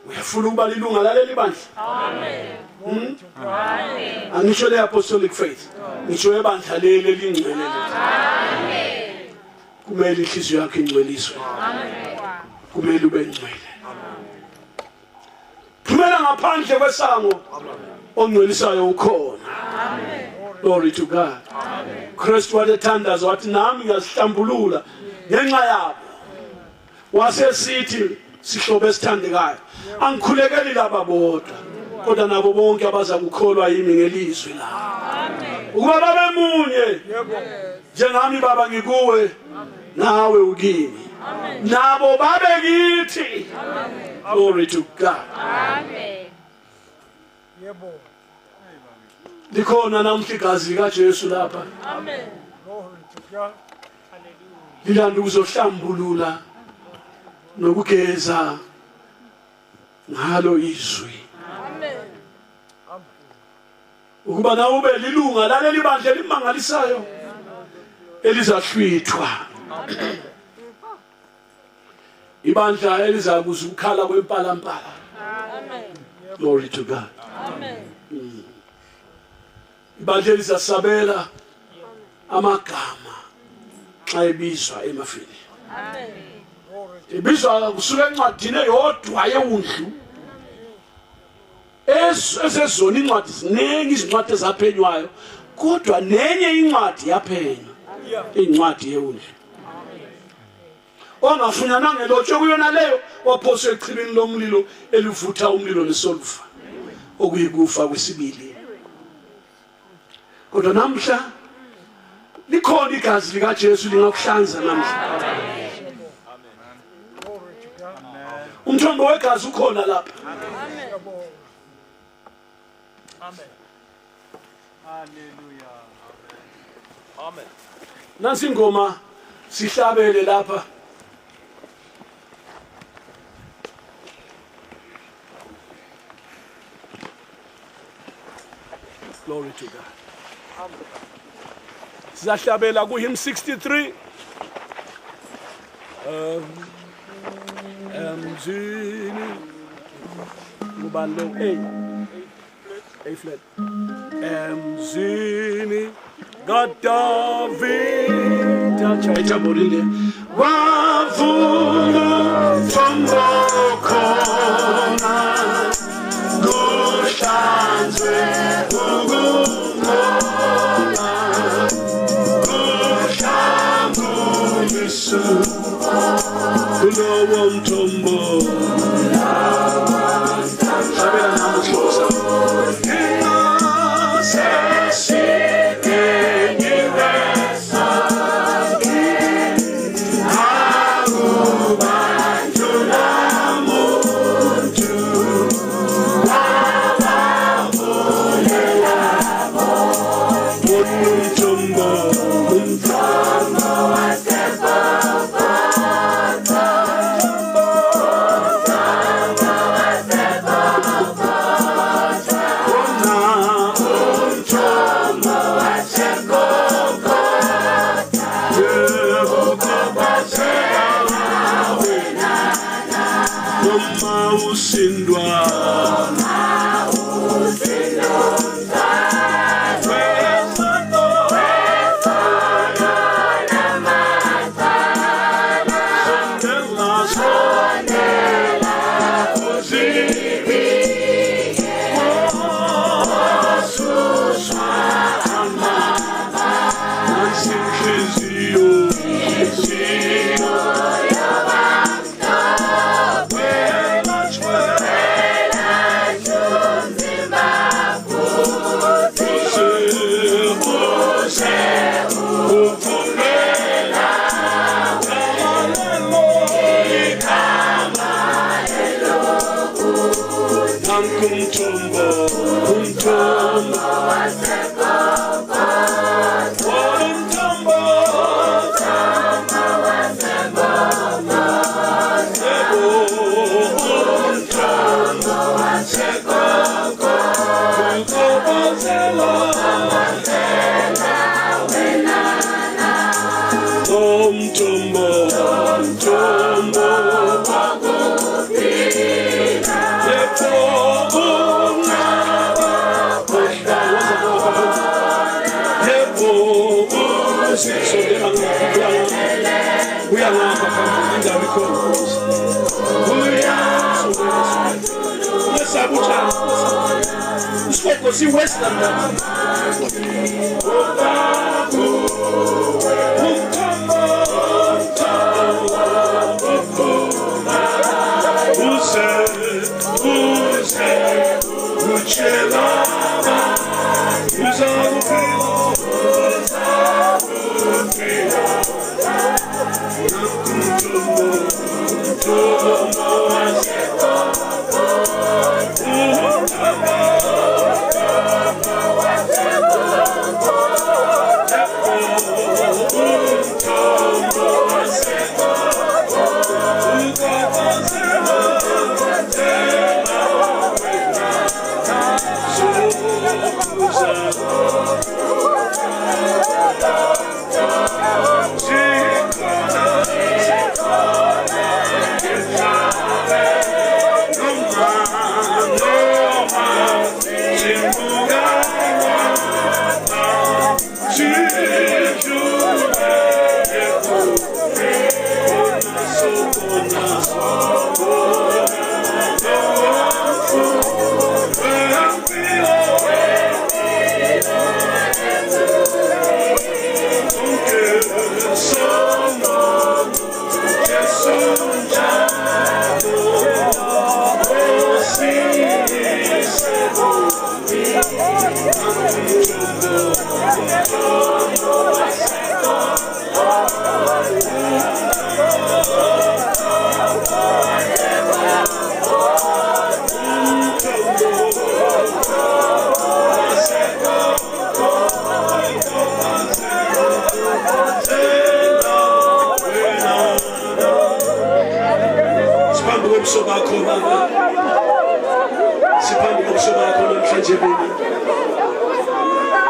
uyafuna ukuba lilunga laleli bandla amen amen angisho le apostolic faith ngisho ebandla leli lingcwele amen kumele inhliziyo yakho ingcweliswe amen kumele ube ngcwele phumela ngaphandle kwesango ongcwelisayo ukhona amen glory to God amen Kristu wathandaza wathi nami ngiyasihlambulula ngenxa yabo wasesithi sihlobo esithandekayo angikhulekeli laba bodwa kodwa nabo bonke abaza kukholwa yimi ngelizwi la amen ukuba babe munye njengami baba ngikuwe nawe ukini amen nabo babe kithi amen glory to God amen yebo likhona namhla igazi lika Jesu lapha amen glory to God hallelujah lilanda ukuzohlambulula nokugeza ngalo izwi amen ukuba nawe ube lilunga laleli bandla elimangalisayo elizahlwithwa ibandla elizakuza ukukhala kwempalampala amen glory to God amen ibandla elizasabela amagama xa ebizwa emafini amen ibizwa kusuka encwadini eyodwa yewundlu esezona incwadi ziningi izincwadi ezaphenywayo kodwa nenye incwadi yaphenywa incwadi yewundlu ongafunyana ngelotshwe kuyona leyo waphoswa echibini lomlilo elivutha umlilo lesolfa okuyikufa kwesibili kodwa namhla likhona igazi lika Jesu lingakuhlanza namhla umthombo wegazi ukhona lapha amen Hallelujah. Amen. Nansi ingoma sihlabele lapha. Glory to God. Sizahlabela ku hymn 63. Emzini ngubani lo A flat. Emzini David ejabulile wavula thombo khona kuhlanzwe ukungcola kuhlangulisu kulowo mthombo sabela namuhlosa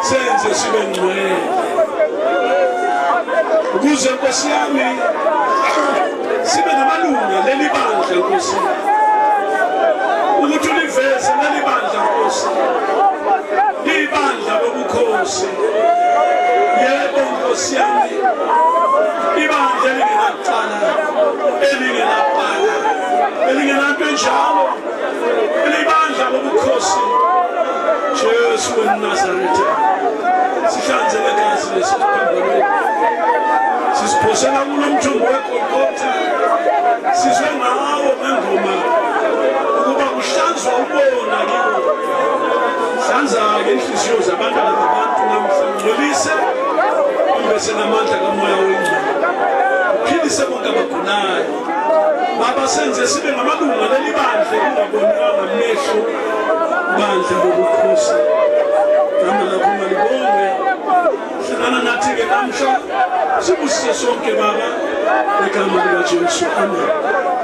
senze sibe ngcwele ukuze Nkosi yami sibe namalunga leli bandla Nkosi ukuthi uliveze leli bandla Nkosi ibandla lobukhosi yebo Nkosi yami ibandla elingenacala elingenabhala elingenanto enjalo elibandla lobukhosi Jesu weNazaretha sihlanzeke gazi lesiphambanweni sisiphosela kulo mthombo weGolgotha sizwe ngawo ngengoma ukuba kuhlanzwa ubona kiwo hlanza-ke inhliziyo zabantwana babantu namhlangcolise bese namandla kamoya wengcwele uphilise bonke abagulayo baba senze sibe ngamalunga leli bandla ungabonanga amehlo bandla lobukhosi gama lakho malibonge hlangana nathi-ke namhla sibusise sonke baba ngegama likaJesu amen.